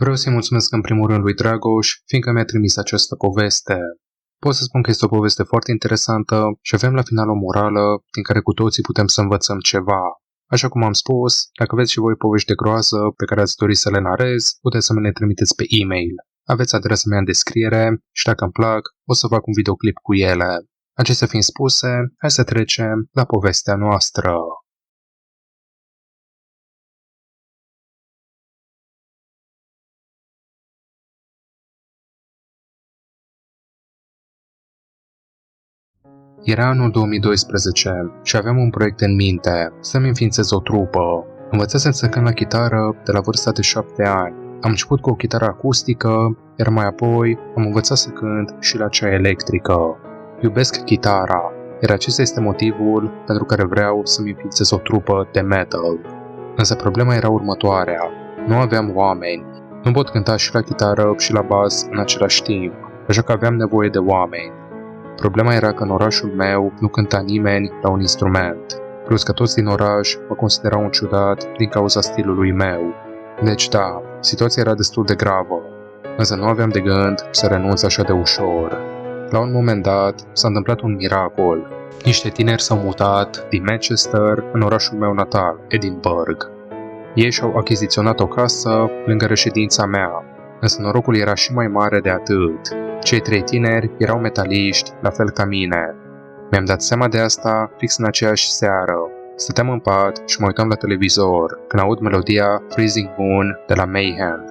Vreau să-i mulțumesc în primul rând lui Dragoș, fiindcă mi-a trimis această poveste. Pot să spun că este o poveste foarte interesantă și avem la final o morală din care cu toții putem să învățăm ceva. Așa cum am spus, dacă aveți și voi povești de groază pe care ați dori să le narez, puteți să mi le trimiteți pe e-mail. Aveți adresa mea în descriere și dacă îmi plac, o să fac un videoclip cu ele. Acestea fiind spuse, hai să trecem la povestea noastră. Era anul 2012 și aveam un proiect în minte, să-mi înființez o trupă. Învățasem să cânt la chitară de la vârsta de 7 ani. Am început cu o chitară acustică, iar mai apoi am învățat să cânt și la cea electrică. Iubesc chitara, iar acesta este motivul pentru care vreau să-mi înființez o trupă de metal. Însă problema era următoarea. Nu aveam oameni. Nu pot cânta și la chitară și la bas în același timp, așa că aveam nevoie de oameni. Problema era că în orașul meu nu cânta nimeni la un instrument, plus că toți din oraș mă considerau un ciudat din cauza stilului meu. Deci da, situația era destul de gravă, însă nu aveam de gând să renunț așa de ușor. La un moment dat s-a întâmplat un miracol. Niște tineri s-au mutat din Manchester în orașul meu natal, Edinburgh. Ei și-au achiziționat o casă lângă reședința mea, însă norocul era și mai mare de atât. Cei 3 tineri erau metaliști, la fel ca mine. Mi-am dat seama de asta fix în aceeași seară. Stăteam în pat și mă uitam la televizor când aud melodia Freezing Moon de la Mayhem.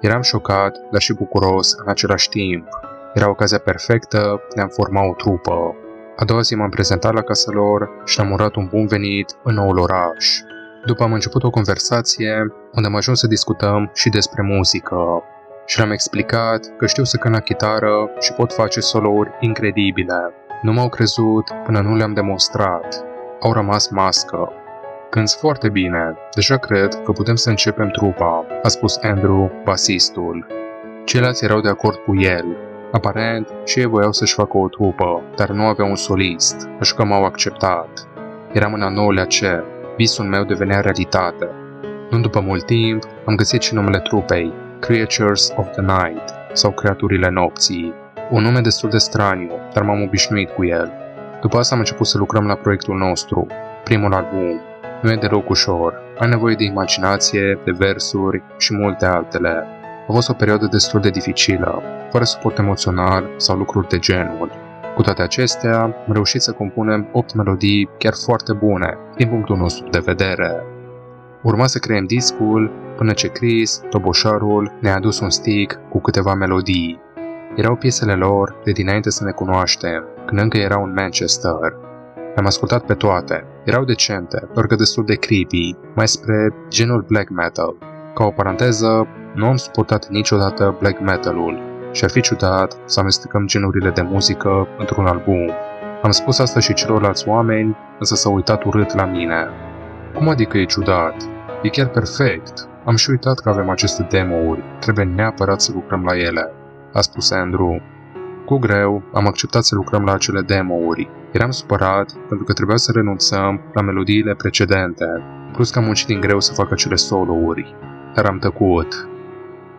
Eram șocat, dar și bucuros în același timp. Era ocazia perfectă de a-mi forma o trupă. A doua zi m-am prezentat la casa lor și le-am urat un bun venit în noul oraș. După am început o conversație unde am ajuns să discutăm și despre muzică. Și le-am explicat că știu să cânt la chitară și pot face solouri incredibile. Nu m-au crezut până nu le-am demonstrat. Au rămas mască. Cânți foarte bine, deja cred că putem să începem trupa, a spus Andrew, basistul. Ceilalți erau de acord cu el. Aparent, și ei voiau să-și facă o trupă, dar nu aveau un solist, așa că m-au acceptat. Eram în a 9-lea C. Visul meu devenea realitate. Nu după mult timp, am găsit și numele trupei, Creatures of the Night, sau Creaturile Nopții. Un nume destul de straniu, dar m-am obișnuit cu el. După asta am început să lucrăm la proiectul nostru, primul album. Nu e deloc ușor, ai nevoie de imaginație, de versuri și multe altele. A fost o perioadă destul de dificilă, fără suport emoțional sau lucruri de genul. Cu toate acestea, am reușit să compunem 8 melodii chiar foarte bune, din punctul nostru de vedere. Urma să creăm discul, până ce Chris, toboșarul, ne-a adus un stick cu câteva melodii. Erau piesele lor de dinainte să ne cunoaștem, când încă erau în Manchester. Le-am ascultat pe toate. Erau decente, doar că destul de creepy, mai spre genul black metal. Ca o paranteză, nu am suportat niciodată black metal-ul și ar fi ciudat să amestecăm genurile de muzică într-un album. Am spus asta și celorlalți oameni, însă s-au uitat urât la mine. Cum adică e ciudat? E chiar perfect. Am și uitat că avem aceste demo-uri. Trebuie neapărat să lucrăm la ele, a spus Andrew. Cu greu am acceptat să lucrăm la acele demo-uri. Eram supărat pentru că trebuia să renunțăm la melodiile precedente, plus că am muncit din greu să fac acele solo-uri. Dar am tăcut.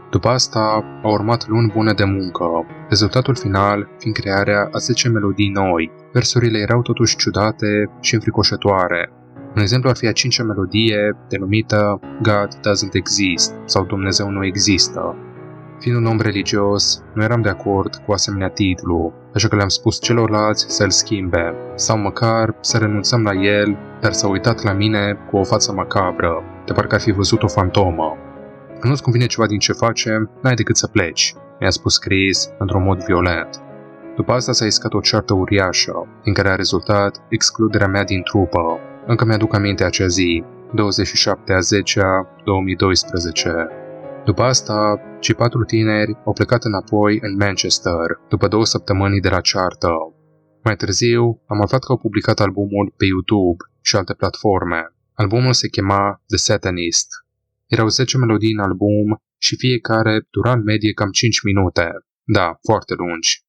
După asta au urmat luni bune de muncă, rezultatul final fiind crearea a 10 melodii noi. Versurile erau totuși ciudate și înfricoșătoare. Un exemplu ar fi a 5-a melodie denumită God Doesn't Exist sau Dumnezeu nu există. Fiind un om religios, nu eram de acord cu asemenea titlu, așa că le-am spus celorlalți să-l schimbe, sau măcar să renunțăm la el, dar s-a uitat la mine cu o față macabră, de parcă ar fi văzut o fantomă. Când nu-ți convine ceva din ce facem, n-ai decât să pleci, mi-a spus Chris într-un mod violent. După asta s-a iscat o ceartă uriașă, din care a rezultat excluderea mea din trupă. Încă mi-aduc aminte acea zi, 27/10/2012. După asta, cei 4 tineri au plecat înapoi în Manchester, după 2 săptămâni de la ceartă. Mai târziu, am aflat că au publicat albumul pe YouTube și alte platforme. Albumul se chema The Satanist. Erau 10 melodii în album și fiecare dura în medie cam 5 minute. Da, foarte lungi.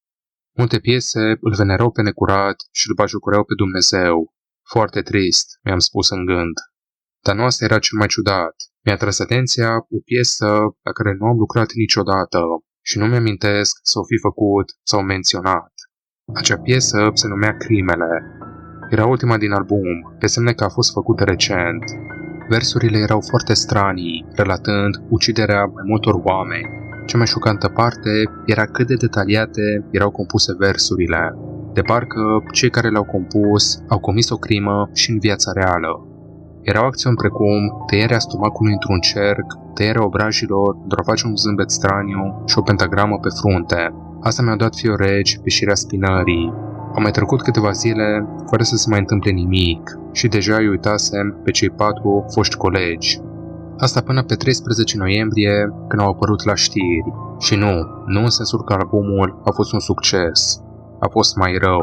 Multe piese îl venerau pe necurat și îl bajocoreau pe Dumnezeu. Foarte trist, mi-am spus în gând. Dar nu asta era cel mai ciudat. Mi-a tras atenția o piesă la care nu am lucrat niciodată și nu mi-amintesc să o fi făcut sau menționat. Acea piesă se numea Crimele. Era ultima din album, pe semne că a fost făcută recent. Versurile erau foarte stranii, relatând uciderea mai multor oameni. Cea mai șocantă parte era cât de detaliate erau compuse versurile. De parcă cei care le-au compus au comis o crimă și în viața reală. Erau acțiuni precum tăierea stomacului într-un cerc, tăierea obrajilor, doar a face un zâmbet straniu și o pentagramă pe frunte. Asta mi-a dat fioregi pe șirea spinării. Au mai trecut câteva zile fără să se mai întâmple nimic și deja îi uitasem pe cei 4 foști colegi. Asta până pe 13 noiembrie, când au apărut la știri. Și nu în sensul că albumul a fost un succes. A fost mai rău.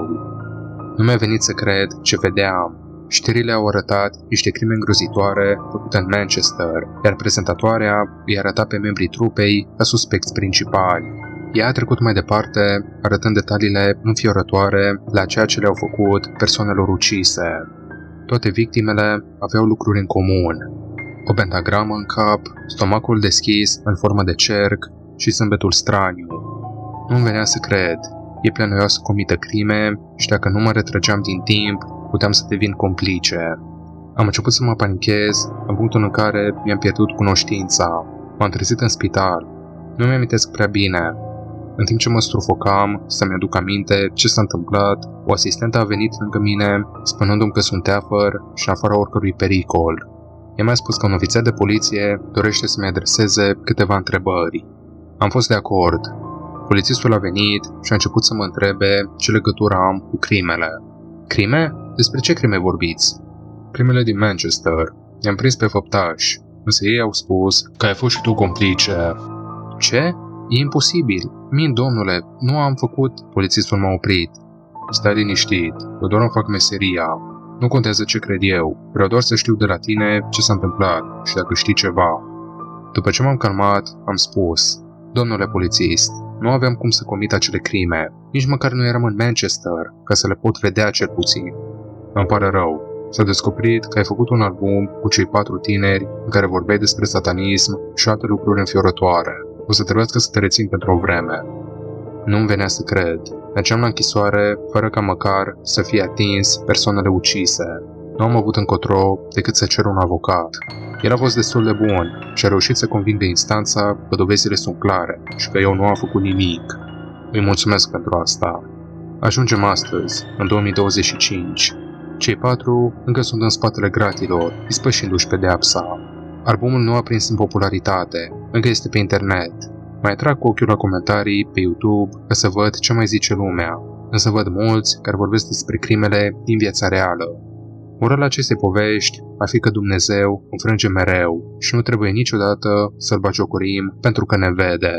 Nu mi-a venit să cred ce vedeam. Știrile au arătat niște crime îngrozitoare făcute în Manchester, iar prezentatoarea îi arăta pe membrii trupei ca suspecți principali. Ea a trecut mai departe, arătând detaliile înfiorătoare la ceea ce le-au făcut persoanelor ucise. Toate victimele aveau lucruri în comun. O pentagramă în cap, stomacul deschis în formă de cerc și zâmbetul straniu. Nu-mi venea să cred. Ei plănuiau să comită crime și dacă nu mă retrăgeam din timp, puteam să devin complice. Am început să mă panichez în punctul în care mi-am pierdut cunoștința. M-am trezit în spital. Nu mi-amintesc prea bine. În timp ce mă strufocam să-mi aduc aminte ce s-a întâmplat, o asistentă a venit lângă mine, spunându-mi că sunt teafăr și în afara oricărui pericol. Ea mi-a spus că un ofițer de poliție dorește să-mi adreseze câteva întrebări. Am fost de acord. Polițistul a venit și a început să mă întrebe ce legătură am cu crimele. Crime? Despre ce crime vorbiți? Crimele din Manchester. I-am prins pe făptași, însă ei au spus că ai fost și tu complice. Ce? E imposibil. Mint, domnule, nu am făcut. Polițistul m-a oprit. Stai liniștit, eu doar îmi fac meseria. Nu contează ce cred eu, vreau doar să știu de la tine ce s-a întâmplat și dacă știi ceva. După ce m-am calmat, am spus: domnule polițist, nu aveam cum să comit acele crime, nici măcar nu eram în Manchester, ca să le pot vedea cel puțin. Îmi pare rău, s-a descoperit că ai făcut un album cu cei 4 tineri în care vorbeai despre satanism și alte lucruri înfiorătoare. O să trebuiască să te rețin pentru o vreme. Nu-mi venea să cred. Mergeam la închisoare fără ca măcar să fie atins persoanele ucise. Nu am avut încotro decât să cer un avocat. El a fost destul de bun și a reușit să convingă instanța că dovezile sunt clare și că eu nu am făcut nimic. Îi mulțumesc pentru asta. Ajungem astăzi, în 2025. Cei 4 încă sunt în spatele gratilor, ispășindu-și pedeapsa. Albumul nu a prins în popularitate, încă este pe internet. Mai trag cu ochiul la comentarii pe YouTube ca să văd ce mai zice lumea, însă văd mulți care vorbesc despre crimele din viața reală. Morala acestei povești ar fi că Dumnezeu înfrânge mereu și nu trebuie niciodată să-L bagiocorim pentru că ne vede.